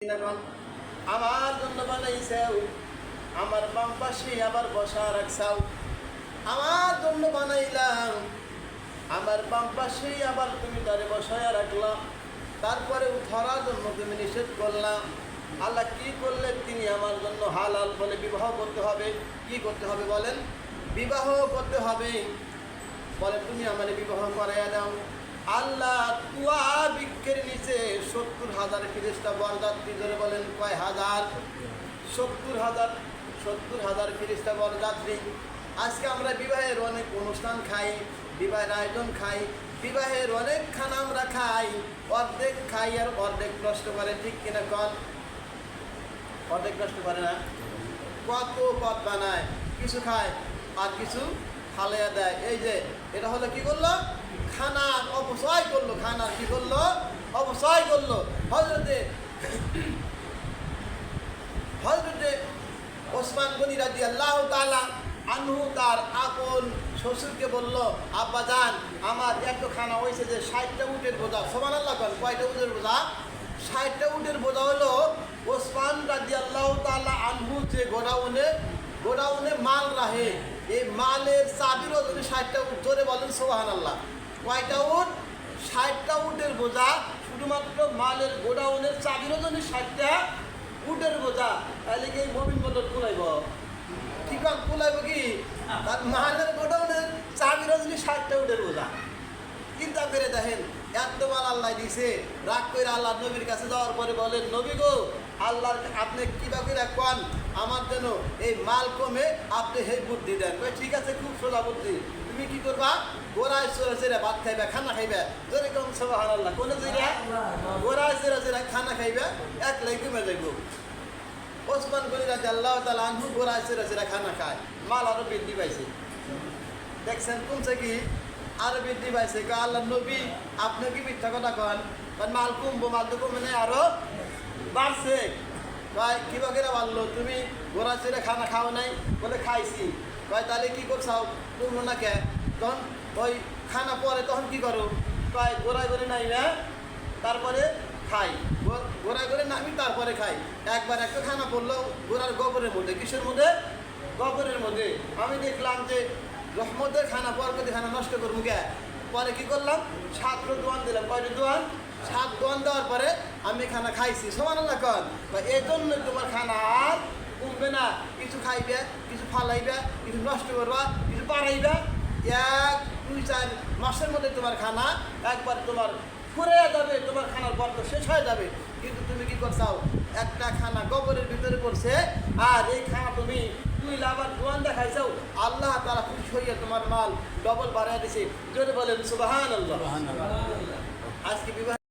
আমার জন্য বানাইছাও, আমার বাম পাশে আবার বসা রাখছাও। আমার জন্য বানাইলাম, আমার বাম পাশে আবার তুমি তারে বসায়া রাখলাম। তারপরে ধরার জন্য তুমি নিষেধ করলাম। আল্লাহ কি করলে? তিনি আমার জন্য হালাল বলে বিবাহ করতে হবে। কি করতে হবে বলেন? বিবাহ করতে হবে। বলে তুমি আমার বিবাহ করাইয়া দাও। আল্লাহ তুয়া বৃক্ষের নিচে ৭০,০০০ ফেরেশতা বরযাত্রী ধরে বলেন কয় হাজার? ৭০,০০০। ৭০,০০০ ফেরেশতা বরযাত্রী। আজকে আমরা বিবাহের অনেক অনুষ্ঠান খাই, বিবাহের আয়োজন খাই, বিবাহের অনেক খানা আমরা খাই, অর্ধেক খাই আর অর্ধেক নষ্ট করে, ঠিক কিনা কন? অর্ধেক নষ্ট করে না? কত পথ বানায়, কিছু খায় আর কিছু ফালাইয়া দেয়। এই যে এটা হলো কি করলো? খানা অপচয় করলো। খানা কি করলো? অপচয় করলো। হযরতে ওসমান গনি রাদিয়াল্লাহু তাআলা আনহু তার আপন শ্বশুরকে বলল, আব্বাজান আমার এত খানা হয়েছে যে ৬০টা উটের বোঝা। সুবহানাল্লাহ কন, কয়টা উটের বোঝা? ৬০টা উটের বোঝা হলো ওসমান রাদিয়াল্লাহু তাআলা আনহু যে গোডাউনে মাল রাখে, এই মালের চাবিরও যদি ৬০টা উট। জোরে বলেন সুবহানাল্লাহ। কয়টা উট? ৬০টা উটের বোঝা। শুধুমাত্র মালের গোডাউনের চাবিরও যদি ৬০টা উটের বোঝা, তাহলে কি মুমিন বদল কুলাইব? ঠিক আছে, কুলাইব কি? তার মালের গোডাউনের চাবিরও যদি ৬০টা উটের বোঝা। চিন্তা করে দেখেন, এত মাল আল্লাহ দিছে। রাগ করে আল্লাহ নবীর কাছে যাওয়ার পরে বলেন, নবী গো, আল্লাহ আপনি কিবা করে কোন আমার যেন এই মাল কমে, আপনি সেই বুদ্ধি দেন। ঠিক আছে, খুব সোজা বুদ্ধি। তুমি কি করবা? গোড়ায় চড়ে ভাত খাইবে, খানা খাইবে। যেরকম সুবহানাল্লাহ, কোন জায়গায় গোড়ায় চড়ে খানা খাইবে, একলাই কমে যাইব। ওসমান গনি রাদিয়াল্লাহু তাআলা আনহু গোড়ায় চড়ে খানা খায়, মাল আরো বৃদ্ধি পাইছে। দেখছেন কমছে কি? আরো বৃদ্ধি পাইছে। আল্লাহ নবী আপনি কি মিথ্যা কথা কন? মাল কমবো, মাল তো কমে নেই, আরো বাড়ছে। কয় কিবা করে বাড়লো? তুমি গোড়া ছেড়ে খানা খাও নাই? বলে খাইছি। কয় তাহলে কি করছাও? কমবো না কে? তখন ওই খানা পরে তখন কি করো? কয় গোড়ায় করে নাই না, তারপরে খাই। গোড়ায় করে নামি তারপরে খাই। একবার একটা খানা পড়লো গোড়ার গোবরের মধ্যে। কিসের মধ্যে? গোবরের মধ্যে। আমি দেখলাম যে রহমতের খানা বরকতি খানা নষ্ট করবো কে? পরে কি করলাম? ৭ দোয়ান দিলাম। কয়টা দোয়ান? ৭ দোয়ান দেওয়ার পরে আমি খানা খাইছি। সুবহানাল্লাহ কন। এই জন্য তোমার খানা আর কমবে না। কিছু খাইবে, কিছু ফালাইবে, কিছু নষ্ট করবা, কিছু বাড়াইবে। ১, ২, ৪ মাসের মধ্যে তোমার খানা একবার তোমার ফুরে যাবে, তোমার খানার বর্ত শেষ হয়ে যাবে। কিন্তু তুমি কি করছাও? একটা খানা গোবরের ভিতরে পড়ছে, আর এই খানা তুমি আবার দোয়ান দেখাইছাও। আল্লাহ তাআলা খুশি হইয়া তোমার মাল ডবল বাড়াইয়া দিছে। জোরে বলেন সুবহানাল্লাহ। আজকে বিবাহ